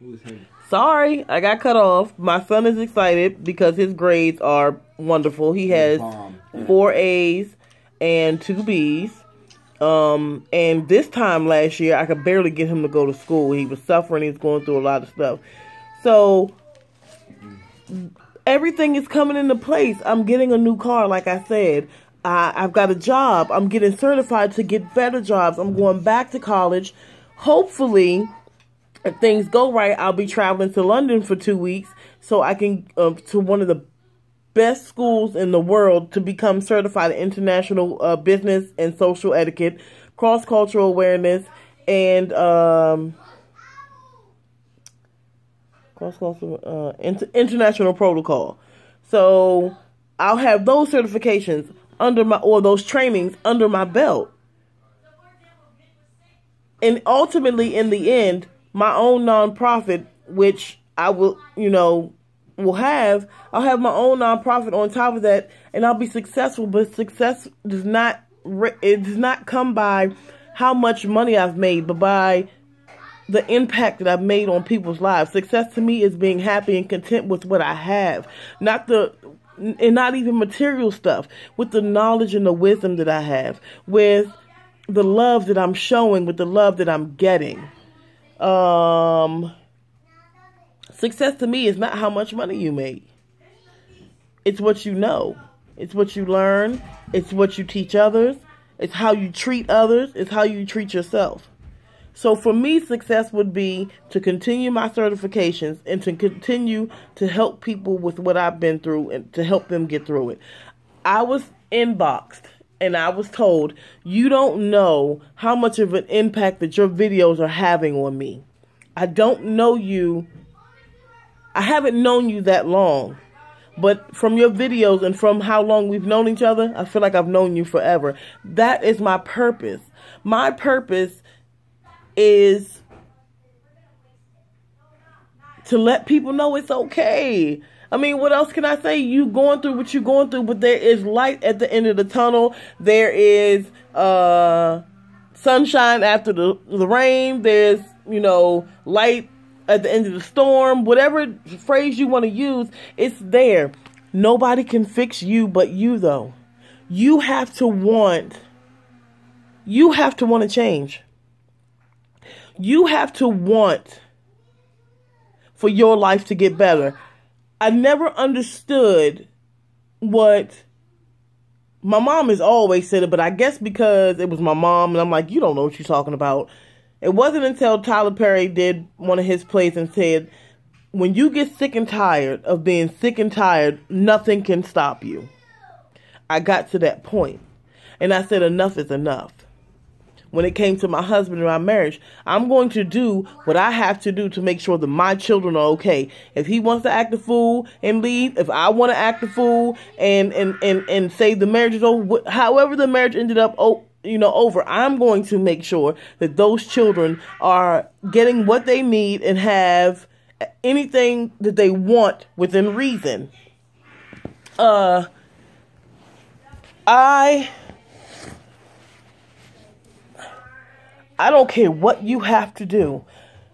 Who's him? Sorry, I got cut off. My son is excited because his grades are wonderful. He has 4 A's and 2 B's. And this time last year, I could barely get him to go to school. He was suffering. He was going through a lot of stuff. So everything is coming into place. I'm getting a new car, like I said. I've got a job. I'm getting certified to get better jobs. I'm going back to college. Hopefully, if things go right, I'll be traveling to London for 2 weeks so I can to one of the best schools in the world to become certified in international business and social etiquette, cross-cultural awareness, and international protocol. So I'll have those certifications those trainings under my belt. And ultimately, in the end, my own nonprofit, which I will, I'll have my own nonprofit on top of that, and I'll be successful. But success does not come by how much money I've made, but by the impact that I've made on people's lives. Success to me is being happy and content with what I have, not even material stuff, with the knowledge and the wisdom that I have, with the love that I'm showing, with the love that I'm getting. Success to me is not how much money you make. It's what you know. It's what you learn. It's what you teach others. It's how you treat others. It's how you treat yourself. So for me, success would be to continue my certifications and to continue to help people with what I've been through and to help them get through it. I was inboxed and I was told, you don't know how much of an impact that your videos are having on me. I don't know you. I haven't known you that long. But from your videos and from how long we've known each other, I feel like I've known you forever. That is my purpose. My purpose is to let people know it's okay. I mean, what else can I say? You going through what you're going through, but there is light at the end of the tunnel. There is sunshine after the rain. There's, light at the end of the storm. Whatever phrase you want to use, it's there. Nobody can fix you but you, though. You have to want to change. You have to want for your life to get better. I never understood what my mom has always said it, but I guess because it was my mom, and I'm like, you don't know what you're talking about. It wasn't until Tyler Perry did one of his plays and said, when you get sick and tired of being sick and tired, nothing can stop you. I got to that point, and I said, enough is enough. When it came to my husband and my marriage, I'm going to do what I have to do to make sure that my children are okay. If he wants to act a fool and leave, if I want to act a fool and say the marriage is over, however the marriage ended up over, I'm going to make sure that those children are getting what they need and have anything that they want within reason. I don't care what you have to do.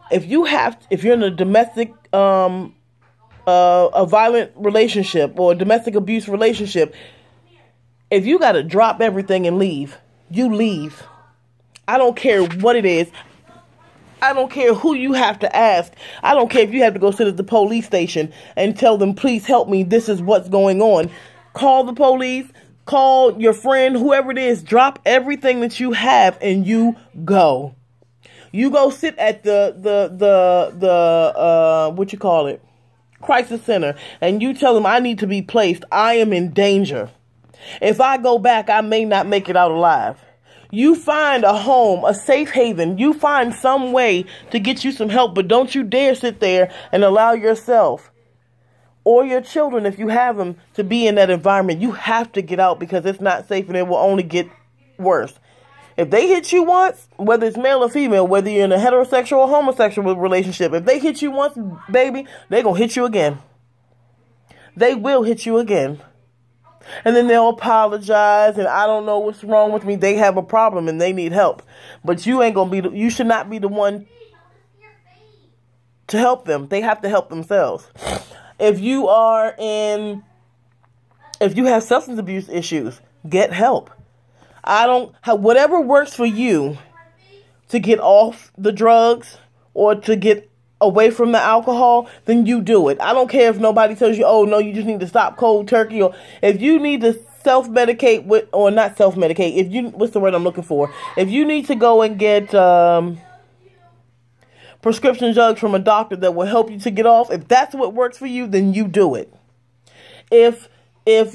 If you're in a domestic, a violent relationship or a domestic abuse relationship, if you got to drop everything and leave, you leave. I don't care what it is. I don't care who you have to ask. I don't care if you have to go sit at the police station and tell them, please help me. This is what's going on. Call the police. Call your friend, whoever it is, drop everything that you have and you go. You go sit at the crisis center, and you tell them, I need to be placed. I am in danger. If I go back, I may not make it out alive. You find a home, a safe haven. You find some way to get you some help, but don't you dare sit there and allow yourself or your children, if you have them, to be in that environment. You have to get out because it's not safe and it will only get worse. If they hit you once, whether it's male or female, whether you're in a heterosexual or homosexual relationship, if they hit you once, baby, they're going to hit you again. They will hit you again. And then they'll apologize and I don't know what's wrong with me. They have a problem and they need help. But you ain't going to be, you should not be the one to help them. They have to help themselves. If you have substance abuse issues, get help. Whatever works for you to get off the drugs or to get away from the alcohol, then you do it. I don't care if nobody tells you, oh, no, you just need to stop cold turkey. Or if you need to self-medicate or not self-medicate, what's the word I'm looking for? If you need to go and get prescription drugs from a doctor that will help you to get off, if that's what works for you, then you do it. If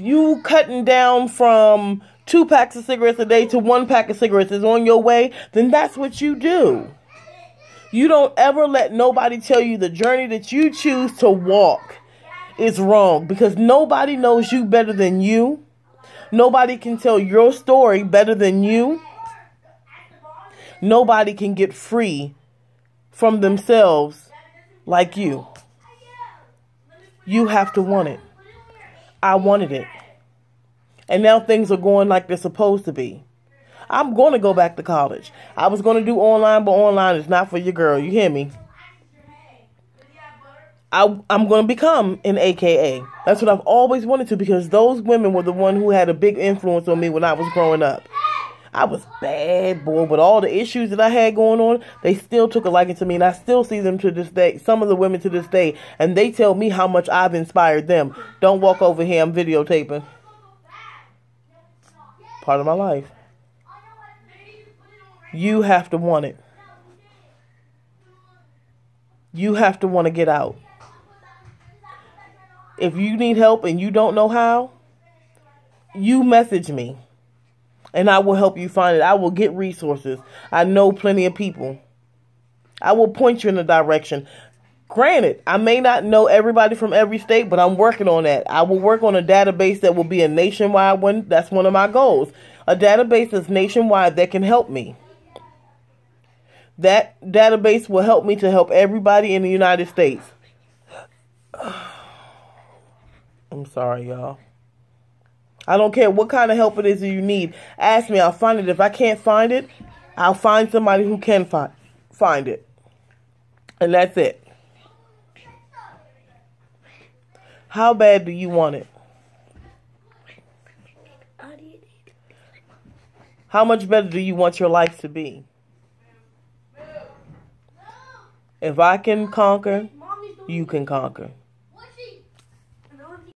you cutting down from 2 packs of cigarettes a day to 1 pack of cigarettes is on your way, then that's what you do. You don't ever let nobody tell you the journey that you choose to walk is wrong, because nobody knows you better than you. Nobody can tell your story better than you. Nobody can get free from themselves like you. You have to want it. I wanted it. And now things are going like they're supposed to be. I'm going to go back to college. I was going to do online, but online is not for your girl. You hear me? I'm going to become an AKA. That's what I've always wanted to, because those women were the one who had a big influence on me when I was growing up. I was bad, boy, with all the issues that I had going on. They still took a liking to me, and I still see them to this day, some of the women to this day, and they tell me how much I've inspired them. Don't walk over here, I'm videotaping. Part of my life. You have to want it. You have to want to get out. If you need help and you don't know how, you message me and I will help you find it. I will get resources. I know plenty of people. I will point you in a direction. Granted, I may not know everybody from every state, but I'm working on that. I will work on a database that will be a nationwide one. That's one of my goals. A database that's nationwide that can help me. That database will help me to help everybody in the United States. I'm sorry, y'all. I don't care what kind of help it is that you need. Ask me, I'll find it. If I can't find it, I'll find somebody who can find it. And that's it. How bad do you want it? How much better do you want your life to be? If I can conquer, you can conquer.